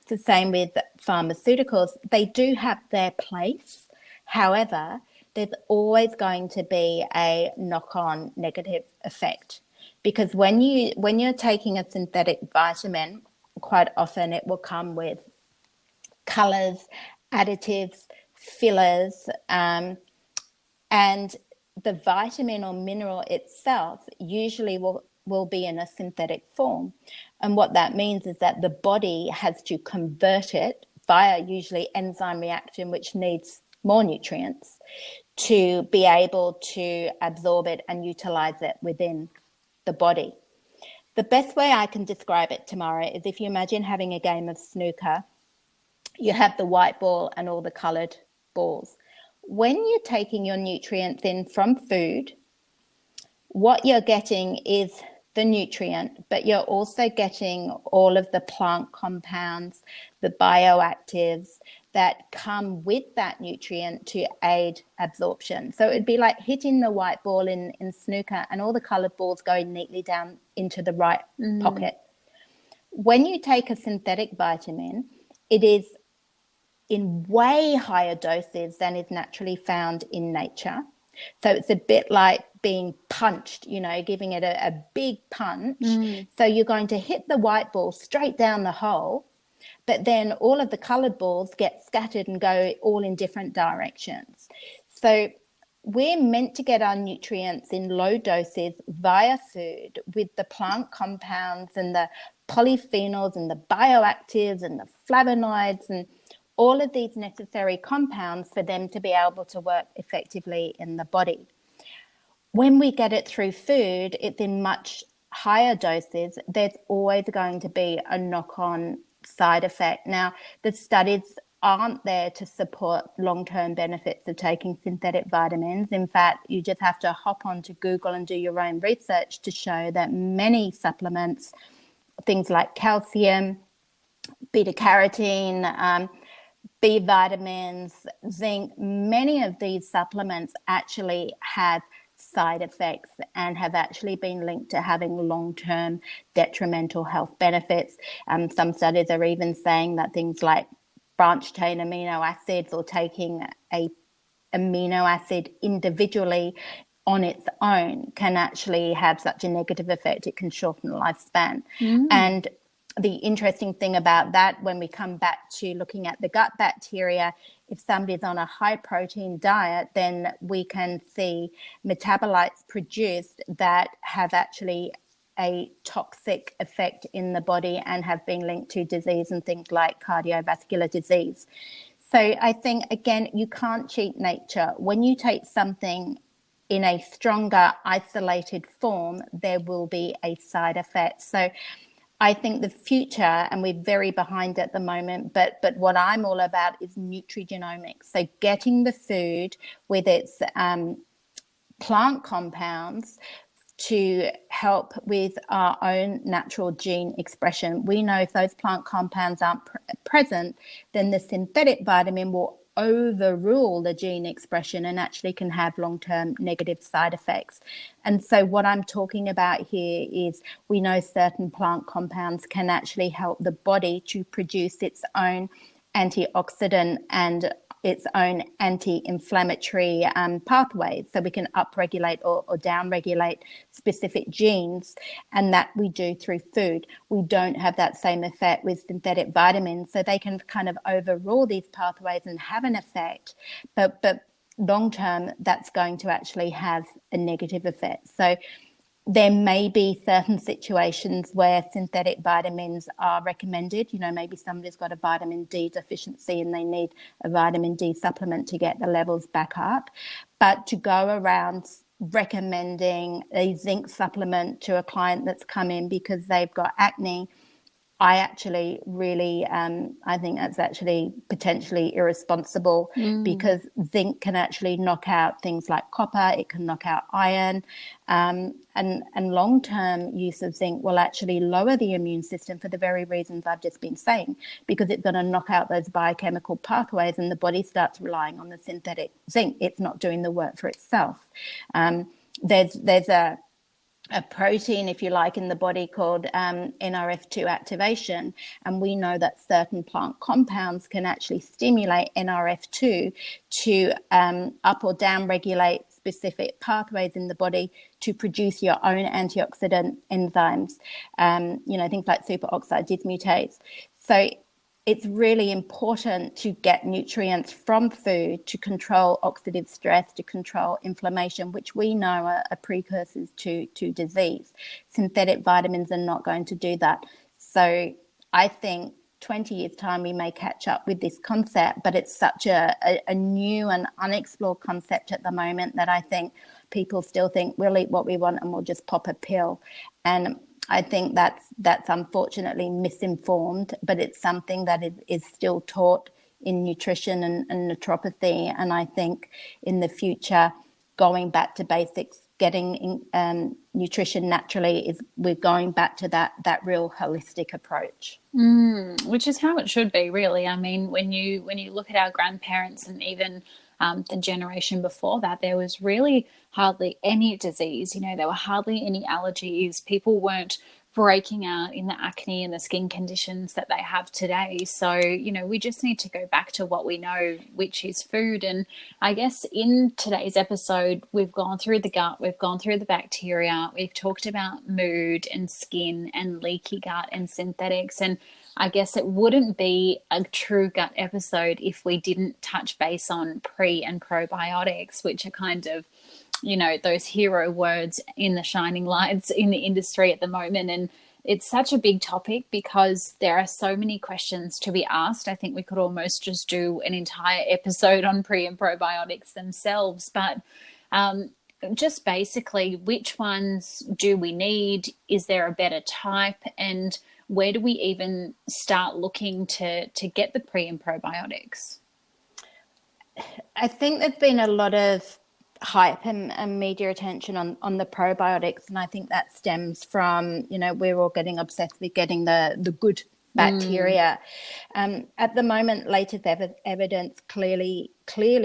It's the same with pharmaceuticals. They do have their place. However, there's always going to be a knock-on negative effect, because when you're taking a synthetic vitamin, quite often it will come with colors, additives, fillers, and the vitamin or mineral itself usually will be in a synthetic form. And what that means is that the body has to convert it via usually enzyme reaction, which needs more nutrients, to be able to absorb it and utilize it within the body. The best way I can describe it, Tamara, is if you imagine having a game of snooker. You have the white ball and all the coloured balls. When you're taking your nutrients in from food, what you're getting is the nutrient, but you're also getting all of the plant compounds, the bioactives that come with that nutrient to aid absorption. So it'd be like hitting the white ball in snooker and all the coloured balls going neatly down into the right pocket. When you take a synthetic vitamin, it is in way higher doses than is naturally found in nature. So it's a bit like being punched, giving it a big punch. So you're going to hit the white ball straight down the hole, but then all of the coloured balls get scattered and go all in different directions. So we're meant to get our nutrients in low doses via food with the plant compounds and the polyphenols and the bioactives and the flavonoids and all of these necessary compounds for them to be able to work effectively in the body. When we get it through food, it's in much higher doses. There's always going to be a knock-on side effect. Now, the studies aren't there to support long-term benefits of taking synthetic vitamins. In fact, you just have to hop onto Google and do your own research to show that many supplements, things like calcium, beta-carotene, B vitamins, zinc, many of these supplements actually have side effects and have actually been linked to having long-term detrimental health benefits. Some studies are even saying that things like branched-chain amino acids or taking a amino acid individually on its own can actually have such a negative effect. It can shorten the lifespan. And the interesting thing about that, when we come back to looking at the gut bacteria, if somebody's on a high protein diet, then we can see metabolites produced that have actually a toxic effect in the body and have been linked to disease and things like cardiovascular disease. So I think, again, you can't cheat nature. When you take something in a stronger, isolated form, there will be a side effect. So I think the future, and we're very behind at the moment, but what I'm all about is nutrigenomics. So getting the food with its plant compounds to help with our own natural gene expression. We know if those plant compounds aren't present, then the synthetic vitamin will overrule the gene expression and actually can have long-term negative side effects. And so what I'm talking about here is we know certain plant compounds can actually help the body to produce its own antioxidant and its own anti-inflammatory pathways, so we can upregulate or downregulate specific genes, and that we do through food. We don't have that same effect with synthetic vitamins, so they can kind of overrule these pathways and have an effect, but long term that's going to actually have a negative effect. So there may be certain situations where synthetic vitamins are recommended. You know, maybe somebody's got a vitamin D deficiency and they need a vitamin D supplement to get the levels back up. But to go around recommending a zinc supplement to a client that's come in because they've got acne, I actually really, I think that's actually potentially irresponsible, because zinc can actually knock out things like copper, it can knock out iron, and long-term use of zinc will actually lower the immune system for the very reasons I've just been saying, because it's going to knock out those biochemical pathways and the body starts relying on the synthetic zinc. It's not doing the work for itself. There's a protein, if you like, in the body called NRF2 activation. And we know that certain plant compounds can actually stimulate NRF2 to up or down regulate specific pathways in the body to produce your own antioxidant enzymes, things like superoxide dismutase. So it's really important to get nutrients from food to control oxidative stress, to control inflammation, which we know are precursors to disease. Synthetic vitamins are not going to do that. So I think 20 years' time we may catch up with this concept, but it's such a new and unexplored concept at the moment that I think people still think we'll eat what we want and we'll just pop a pill. And I think that's unfortunately misinformed, but it's something that is still taught in nutrition and naturopathy. And I think in the future, going back to basics, getting nutrition naturally, we're going back to that real holistic approach. Which is how it should be, really. I mean, when you look at our grandparents and even the generation before that, there was really hardly any disease. There were hardly any allergies. People weren't breaking out in the acne and the skin conditions that they have today. So, we just need to go back to what we know, which is food. And I guess in today's episode, we've gone through the gut, we've gone through the bacteria, we've talked about mood and skin and leaky gut and synthetics. And I guess it wouldn't be a true gut episode if we didn't touch base on pre and probiotics, which are kind of, those hero words in the shining lights in the industry at the moment. And it's such a big topic because there are so many questions to be asked. I think we could almost just do an entire episode on pre and probiotics themselves. But just basically, which ones do we need? Is there a better type? And where do we even start looking to get the pre and probiotics? I think there's been a lot of hype and media attention on the probiotics, and I think that stems from, we're all getting obsessed with getting the good bacteria. At the moment, latest evidence clearly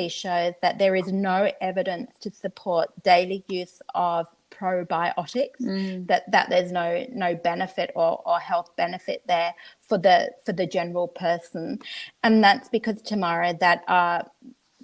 shows that there is no evidence to support daily use of probiotics, that there's no benefit or health benefit there for the general person. And that's because, Tamara, that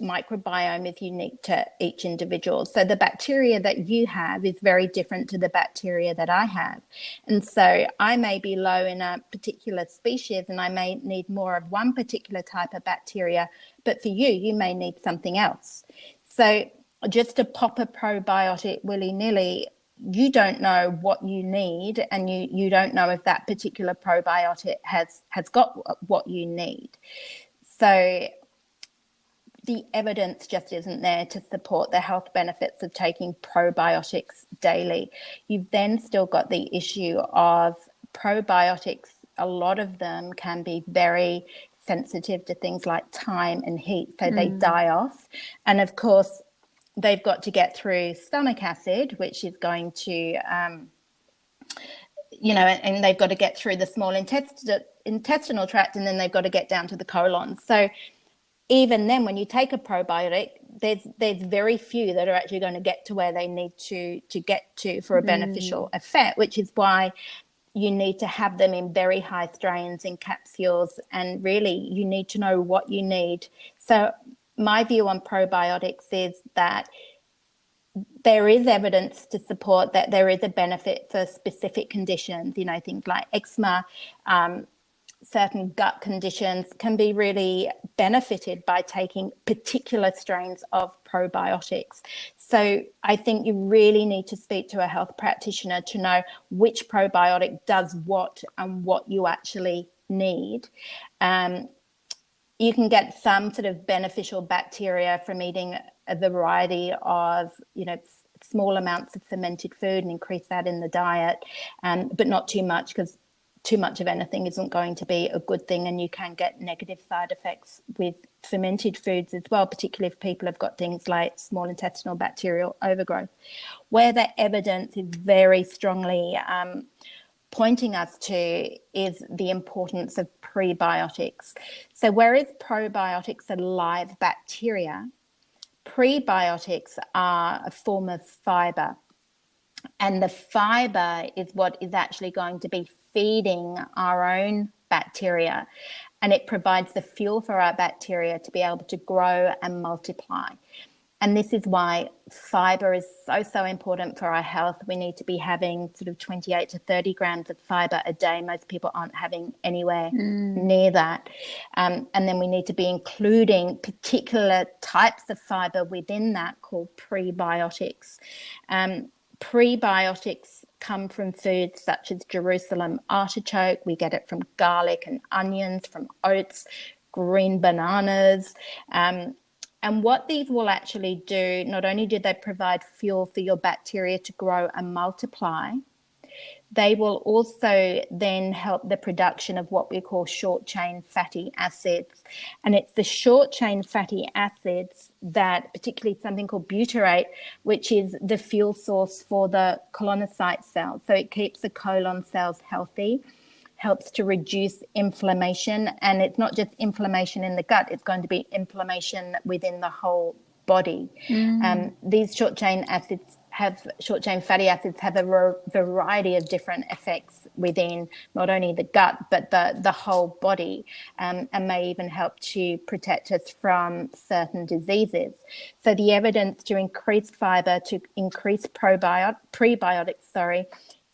microbiome is unique to each individual. So the bacteria that you have is very different to the bacteria that I have. And so I may be low in a particular species and I may need more of one particular type of bacteria, but for you may need something else. So just to pop a probiotic willy-nilly, you don't know what you need, and you don't know if that particular probiotic has got what you need. So the evidence just isn't there to support the health benefits of taking probiotics daily. You've then still got the issue of probiotics. A lot of them can be very sensitive to things like time and heat, so they die off. And of course, they've got to get through stomach acid, which is going to, and they've got to get through the small intestinal tract, and then they've got to get down to the colon. So even then, when you take a probiotic, there's very few that are actually going to get to where they need to get to for a beneficial effect, which is why you need to have them in very high strains in capsules, and really you need to know what you need. So my view on probiotics is that there is evidence to support that there is a benefit for specific conditions, things like eczema, certain gut conditions can be really benefited by taking particular strains of probiotics. So I think you really need to speak to a health practitioner to know which probiotic does what and what you actually need. You can get some sort of beneficial bacteria from eating a variety of, small amounts of fermented food and increase that in the diet, but not too much, because too much of anything isn't going to be a good thing, and you can get negative side effects with fermented foods as well, particularly if people have got things like small intestinal bacterial overgrowth. Where the evidence is very strongly pointing us to is the importance of prebiotics. So whereas probiotics are live bacteria, prebiotics are a form of fiber, and the fiber is what is actually going to be feeding our own bacteria, and it provides the fuel for our bacteria to be able to grow and multiply. And this is why fiber is so important for our health. We need to be having sort of 28 to 30 grams of fiber a day. Most people aren't having anywhere near that. And then we need to be including particular types of fiber within that called prebiotics. Prebiotics come from foods such as Jerusalem artichoke. We get it from garlic and onions, from oats, green bananas. And what these will actually do, not only do they provide fuel for your bacteria to grow and multiply, they will also then help the production of what we call short-chain fatty acids. And it's the short-chain fatty acids that, particularly something called butyrate, which is the fuel source for the colonocyte cells. So it keeps the colon cells healthy, helps to reduce inflammation. And it's not just inflammation in the gut, it's going to be inflammation within the whole body. These short-chain fatty acids have a variety of different effects within not only the gut, but the whole body, and may even help to protect us from certain diseases. So the evidence to increase fiber, to increase prebiotics,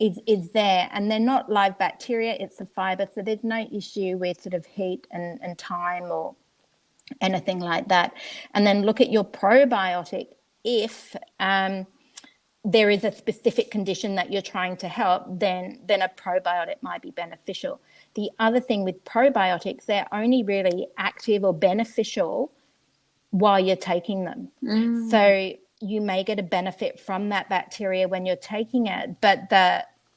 is there, and they're not live bacteria, it's the fiber, so there's no issue with sort of heat and time or anything like that. And then look at your probiotic. If there is a specific condition that you're trying to help, then a probiotic might be beneficial. The other thing with probiotics, they're only really active or beneficial while you're taking them. So you may get a benefit from that bacteria when you're taking it, but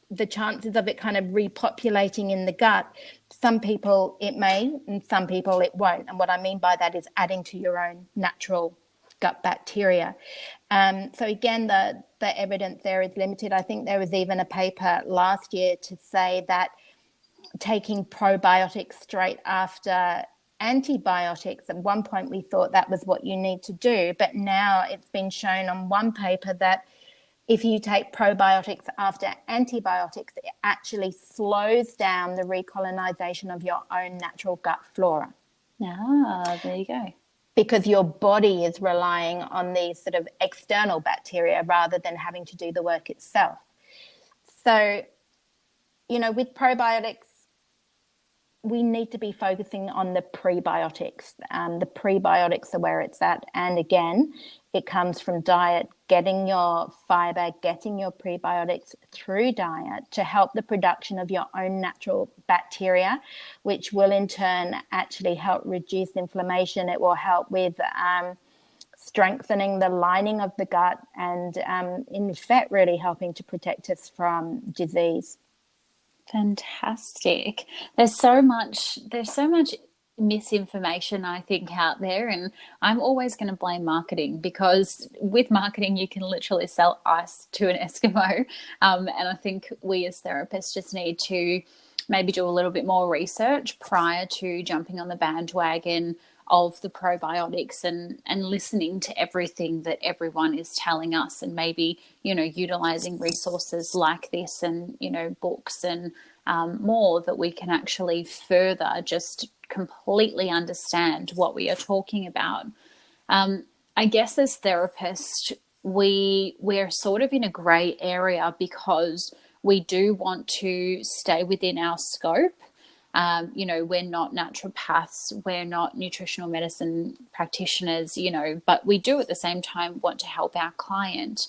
the chances of it kind of repopulating in the gut, some people it may and some people it won't. And what I mean by that is adding to your own natural gut bacteria. So again, the evidence there is limited. I think there was even a paper last year to say that taking probiotics straight after antibiotics, at one point we thought that was what you need to do, but now it's been shown on one paper that if you take probiotics after antibiotics, it actually slows down the recolonization of your own natural gut flora. There you go. Because your body is relying on these sort of external bacteria rather than having to do the work itself. So, with probiotics, we need to be focusing on the prebiotics. The prebiotics are where it's at. And again, it comes from diet, getting your fiber, getting your prebiotics through diet to help the production of your own natural bacteria, which will in turn actually help reduce inflammation. It will help with strengthening the lining of the gut and, in effect, really helping to protect us from disease. Fantastic. There's so much misinformation, I think, out there, and I'm always going to blame marketing, because with marketing you can literally sell ice to an Eskimo, and I think we as therapists just need to maybe do a little bit more research prior to jumping on the bandwagon of the probiotics and listening to everything that everyone is telling us, and maybe, utilizing resources like this and, books and more, that we can actually further just completely understand what we are talking about. I guess as therapists, we're sort of in a grey area, because we do want to stay within our scope. We're not naturopaths, we're not nutritional medicine practitioners, but we do at the same time want to help our client.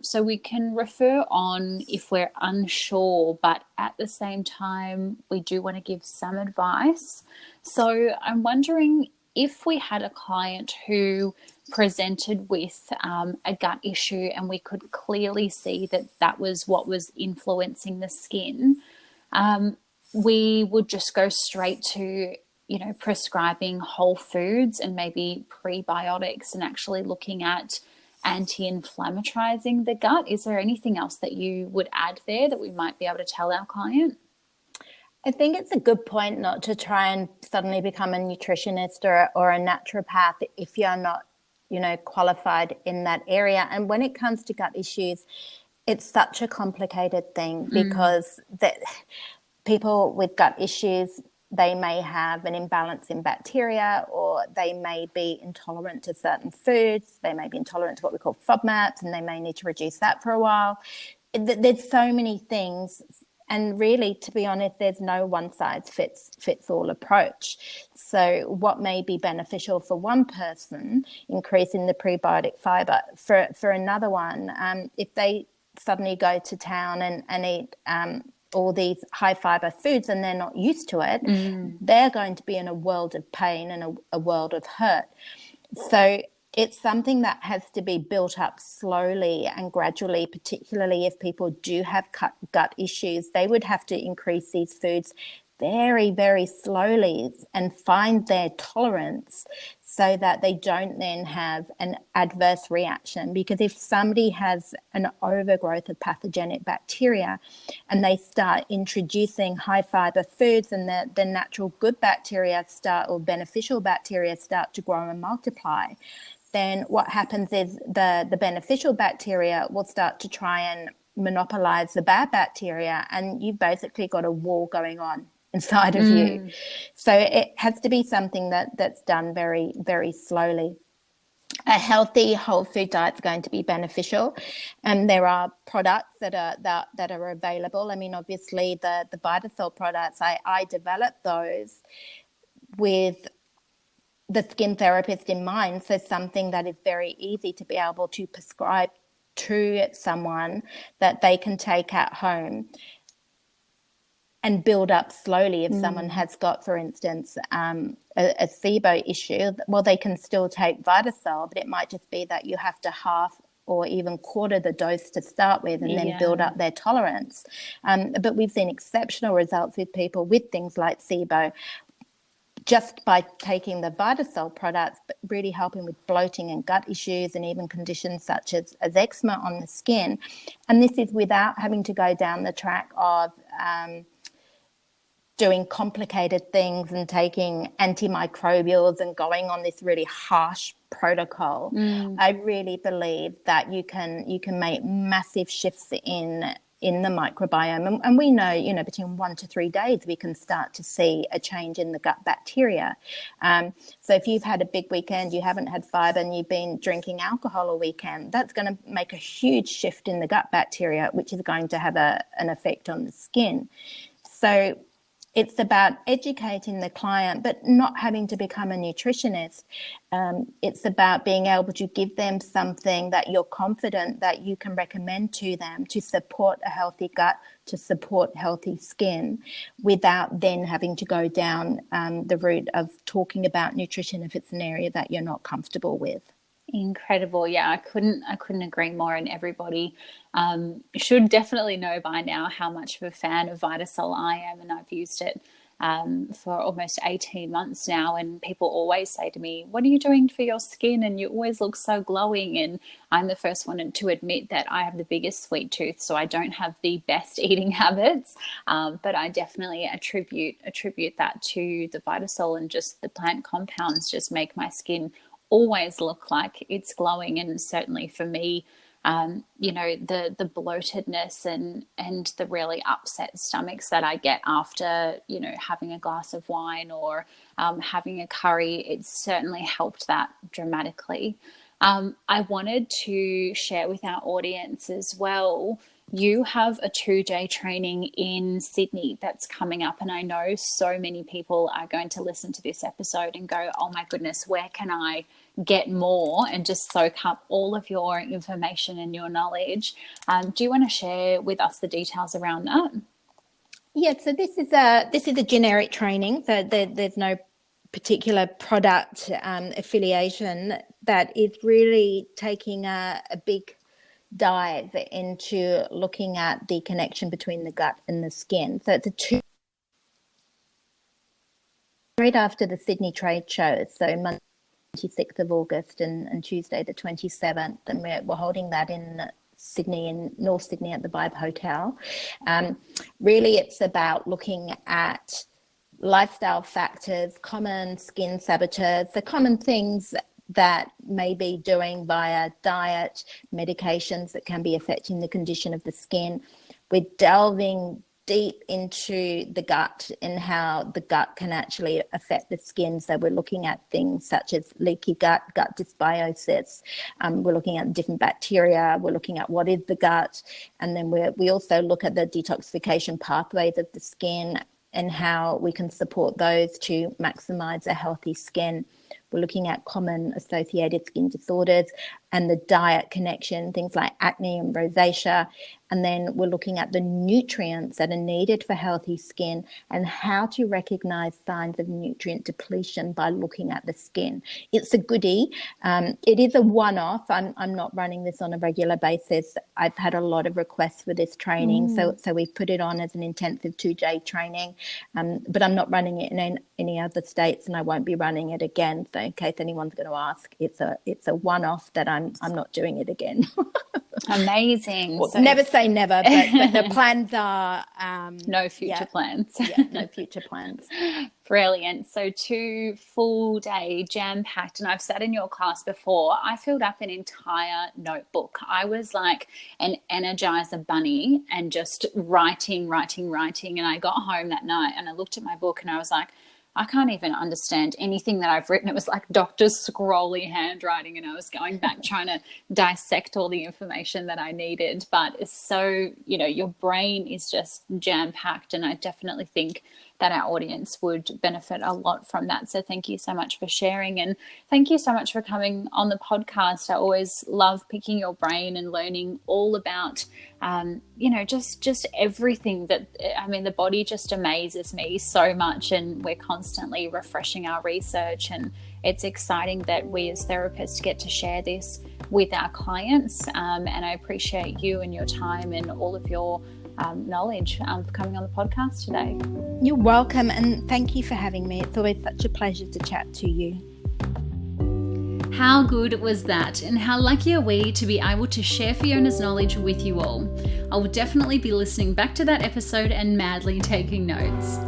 So we can refer on if we're unsure, but at the same time, we do want to give some advice. So I'm wondering, if we had a client who presented with a gut issue and we could clearly see that was what was influencing the skin, we would just go straight to, prescribing whole foods and maybe prebiotics, and actually looking at anti-inflammatorizing the gut. Is there anything else that you would add there that we might be able to tell our client? I think it's a good point not to try and suddenly become a nutritionist or a naturopath if you're not, qualified in that area. And when it comes to gut issues, it's such a complicated thing, because people with gut issues, they may have an imbalance in bacteria, or they may be intolerant to certain foods. They may be intolerant to what we call FODMAPs, and they may need to reduce that for a while. There's so many things. And really, to be honest, there's no one size fits all approach. So what may be beneficial for one person, increasing the prebiotic fiber, for another one, if they suddenly go to town and eat all these high fiber foods and they're not used to it, they're going to be in a world of pain and a world of hurt. So it's something that has to be built up slowly and gradually, particularly if people do have gut issues. They would have to increase these foods very, very slowly and find their tolerance, so that they don't then have an adverse reaction. Because if somebody has an overgrowth of pathogenic bacteria and they start introducing high fiber foods, and the natural good bacteria or beneficial bacteria start to grow and multiply, then what happens is the beneficial bacteria will start to try and monopolize the bad bacteria, and you've basically got a war going on inside of you. So it has to be something that's done very, very slowly. A healthy whole food diet is going to be beneficial, and there are products that are available. I mean, obviously the Vita-sol products, I developed those with the skin therapist in mind, so something that is very easy to be able to prescribe to someone that they can take at home and build up slowly. If someone has got, for instance, a SIBO issue, well, they can still take Vita-sol, but it might just be that you have to half or even quarter the dose to start with, and then build up their tolerance. But we've seen exceptional results with people with things like SIBO, just by taking the Vita-sol products, but really helping with bloating and gut issues, and even conditions such as eczema on the skin. And this is without having to go down the track of doing complicated things and taking antimicrobials and going on this really harsh protocol. I really believe that you can make massive shifts in the microbiome, and we know, between 1 to 3 days we can start to see a change in the gut bacteria. So if you've had a big weekend, you haven't had fiber, and you've been drinking alcohol all weekend, that's going to make a huge shift in the gut bacteria, which is going to have an effect on the skin. So it's about educating the client, but not having to become a nutritionist. It's about being able to give them something that you're confident that you can recommend to them to support a healthy gut, to support healthy skin, without then having to go down the route of talking about nutrition if it's an area that you're not comfortable with. Incredible. Yeah, I couldn't agree more. And everybody should definitely know by now how much of a fan of Vita-sol I am, and I've used it for almost 18 months now, and people always say to me, what are you doing for your skin, and you always look so glowing? And I'm the first one to admit that I have the biggest sweet tooth, so I don't have the best eating habits, but I definitely attribute that to the Vita-sol, and just the plant compounds just make my skin always look like it's glowing. And certainly for me, the bloatedness and the really upset stomachs that I get after, having a glass of wine or having a curry, it's certainly helped that dramatically. I wanted to share with our audience as well, you have a 2-day training in Sydney that's coming up, and I know so many people are going to listen to this episode and go, oh my goodness, where can I get more and just soak up all of your information and your knowledge? Do you want to share with us the details around that? Yeah, so this is a generic training, so there's no particular product affiliation. That is really taking a big dive into looking at the connection between the gut and the skin. So it's right after the Sydney trade show, so Monday 26th of August and Tuesday the 27th, and we're holding that in Sydney, in North Sydney at the Vibe Hotel. Really it's about looking at lifestyle factors, common skin saboteurs, the common things that may be doing via diet, medications that can be affecting the condition of the skin. We're delving deep into the gut and how the gut can actually affect the skin. So we're looking at things such as leaky gut, gut dysbiosis. We're looking at different bacteria. We're looking at what is the gut. And then we also look at the detoxification pathways of the skin and how we can support those to maximize a healthy skin. We're looking at common associated skin disorders and the diet connection, things like acne and rosacea. And then we're looking at the nutrients that are needed for healthy skin and how to recognize signs of nutrient depletion by looking at the skin. It's a goodie. It is a one-off. I'm not running this on a regular basis. I've had a lot of requests for this training. So we've put it on as an intensive 2-day training, but I'm not running it in any other states, and I won't be running it again. So in case anyone's going to ask, it's a one-off that I'm not doing it again. Amazing. Well, so, never say never, but the plans are no future plans. No future plans. Brilliant. So 2 full day jam-packed, and I've sat in your class before. I filled up an entire notebook. I was like an Energizer bunny and just writing. And I got home that night and I looked at my book and I was like, I can't even understand anything that I've written. It was like Dr. Scrolly handwriting, and I was going back trying to dissect all the information that I needed. But it's so, your brain is just jam-packed, and I definitely think that our audience would benefit a lot from that. So thank you so much for sharing, and thank you so much for coming on the podcast. I always love picking your brain and learning all about, just everything the body just amazes me so much, and we're constantly refreshing our research, and it's exciting that we as therapists get to share this with our clients. And I appreciate you and your time and all of your knowledge for coming on the podcast today. You're welcome, and thank you for having me. It's always such a pleasure to chat to you. How good was that? And how lucky are we to be able to share Fiona's knowledge with you all? I will definitely be listening back to that episode and madly taking notes.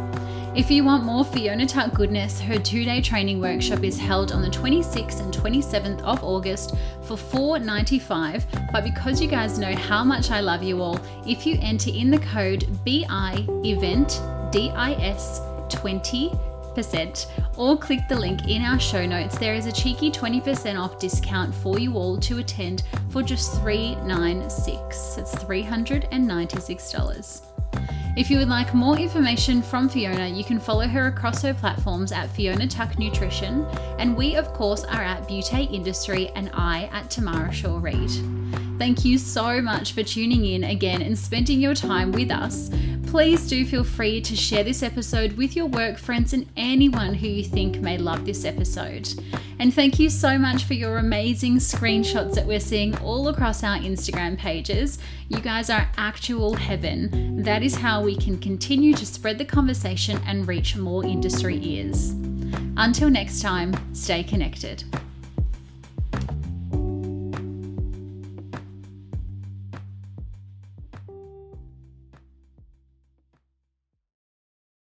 If you want more Fiona Tuck goodness, her 2-day training workshop is held on the 26th and 27th of August for $4.95. But because you guys know how much I love you all, if you enter in the code BIEVENT, DIS 20%, or click the link in our show notes, there is a cheeky 20% off discount for you all to attend for just $396. It's $396. If you would like more information from Fiona, you can follow her across her platforms at Fiona Tuck Nutrition, and we of course are at Beauté Industry, and I at Tamara Shaw Reid. Thank you so much for tuning in again and spending your time with us. Please do feel free to share this episode with your work friends and anyone who you think may love this episode. And thank you so much for your amazing screenshots that we're seeing all across our Instagram pages. You guys are actual heaven. That is how we can continue to spread the conversation and reach more industry ears. Until next time, stay connected.